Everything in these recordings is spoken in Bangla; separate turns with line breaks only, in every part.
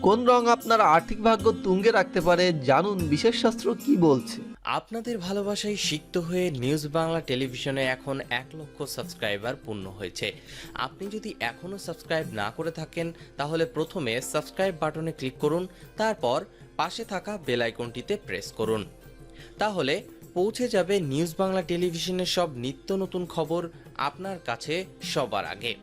কোন রং আপনার আর্থিক ভাগ্য তুঙ্গে রাখতে পারে, জানুন বিশেষ শাস্ত্র কি বলছে।
আপনাদের ভালোবাসায় সিক্ত হয়ে নিউজ বাংলা টেলিভিশনে এখন 1 লক্ষ সাবস্ক্রাইবার পূর্ণ হয়েছে। আপনি যদি এখনও সাবস্ক্রাইব না করে থাকেন তাহলে প্রথমে সাবস্ক্রাইব বাটনে ক্লিক করুন, তারপর পাশে থাকা বেল আইকনটিতে প্রেস করুন। তাহলে পৌঁছে যাবে নিউজ বাংলা টেলিভিশনের সব নিত্য নতুন খবর আপনার কাছে সবার আগে।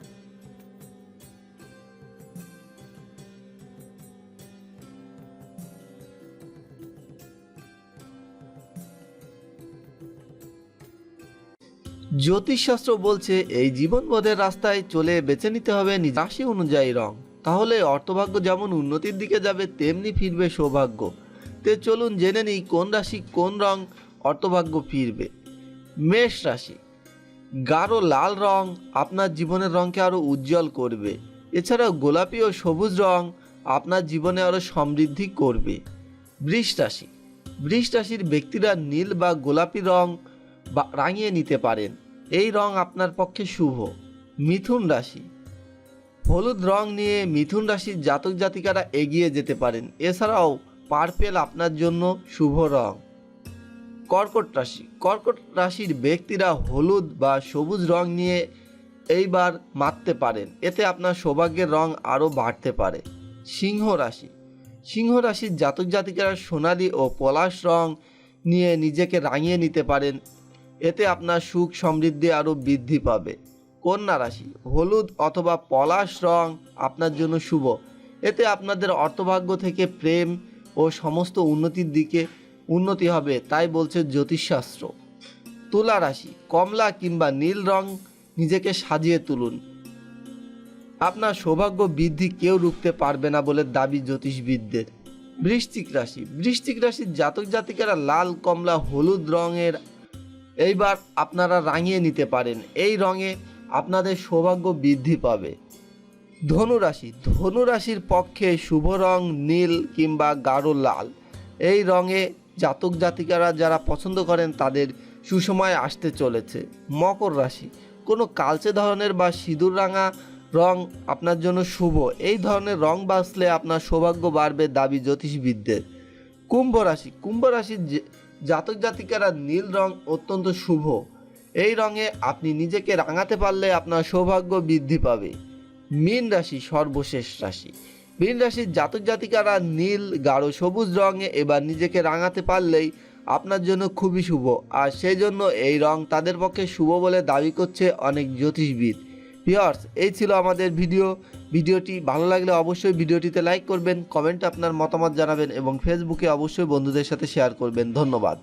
জ্যোতিষশাস্ত্র বলছে এই জীবনবোধের রাস্তায় চলে বেছে নিতে হবে নিজ রাশি অনুযায়ী রং, তাহলে অর্থভাগ্য যেমন উন্নতির দিকে যাবে তেমনি ফিরবে সৌভাগ্য। তে চলুন জেনে নিই কোন রাশি কোন রং অর্থভাগ্য ফিরবে। মেষ রাশি, গাঢ় লাল রং আপনার জীবনের রঙকে আরও উজ্জ্বল করবে। এছাড়াও গোলাপি ও সবুজ রং আপনার জীবনে আরও সমৃদ্ধি করবে। বৃষ রাশি, বৃষ রাশির ব্যক্তিরা নীল বা গোলাপি রং রাঙিয়ে নিতে পারেন, এই রং আপনার পক্ষে শুভ। মিথুন রাশি, হলুদ রং নিয়ে মিথুন রাশির জাতক জাতিকারা এগিয়ে যেতে পারেন, এছাড়াও পার্পেল আপনার জন্য শুভ রং। কর্কট রাশি, কর্কট রাশির ব্যক্তিরা হলুদ বা সবুজ রং নিয়ে এইবার মাততে পারেন, এতে আপনার সৌভাগ্যের রং আরও বাড়তে পারে। সিংহ রাশি, সিংহ রাশির জাতক জাতিকারা সোনালি ও পলাশ রং নিয়ে নিজেকে রাঙিয়ে নিতে পারেন, এতে আপনার সুখ সমৃদ্ধি আরও বৃদ্ধি পাবে। কন্যা রাশি, হলুদ অথবা পলাশ রং আপনার জন্য শুভ, এতে আপনাদের অর্থভাগ্য থেকে প্রেম ও সমস্ত উন্নতির দিকে উন্নতি হবে, তাই বলছে জ্যোতিষশাস্ত্র। তুলা রাশি, কমলা কিংবা নীল রং নিজেকে সাজিয়ে তুলুন, আপনার সৌভাগ্য বৃদ্ধি কেউ রুখতে পারবে না বলে দাবি জ্যোতিষবিদদের। বৃশ্চিক রাশি, বৃশ্চিক রাশির জাতক জাতিকারা লাল কমলা হলুদ রঙের এইবার আপনারা রাঙিয়ে নিতে পারেন, এই রঙে আপনাদের সৌভাগ্য বৃদ্ধি পাবে। ধনুরাশি, ধনুরাশির পক্ষে শুভ রং নীল কিংবা গাঢ় লাল, এই রঙে জাতক জাতিকারা যারা পছন্দ করেন তাদের সুসময় আসতে চলেছে। মকর রাশি, কোনো কালচে ধরনের বা সিঁদুর রাঙা রং আপনার জন্য শুভ, এই ধরনের রং বাছলে আপনার সৌভাগ্য বাড়বে দাবি জ্যোতিষবিদদের। কুম্ভ রাশি, কুম্ভ রাশির জাতক জাতিকারা নীল রং অত্যন্ত শুভ, এই রঙে আপনি নিজেকে রাঙাতে পারলে আপনার সৌভাগ্য বৃদ্ধি পাবে। মীন রাশি, সর্বশেষ রাশি, মীন রাশির জাতক জাতিকারা নীল গাঢ় সবুজ রঙে এবার নিজেকে রাঙাতে পারলেই আপনার জন্য খুবই শুভ, আর সেই জন্য এই রং তাদের পক্ষে শুভ বলে দাবি করছে অনেক জ্যোতিষবিদ। ভিউয়ার্স, এই ছিল আমাদের ভিডিওটি ভালো লাগলে অবশ্যই ভিডিওটিতে লাইক করবেন, কমেন্টে আপনার মতামত জানাবেন এবং ফেসবুকে অবশ্যই বন্ধুদের সাথে শেয়ার করবেন। ধন্যবাদ।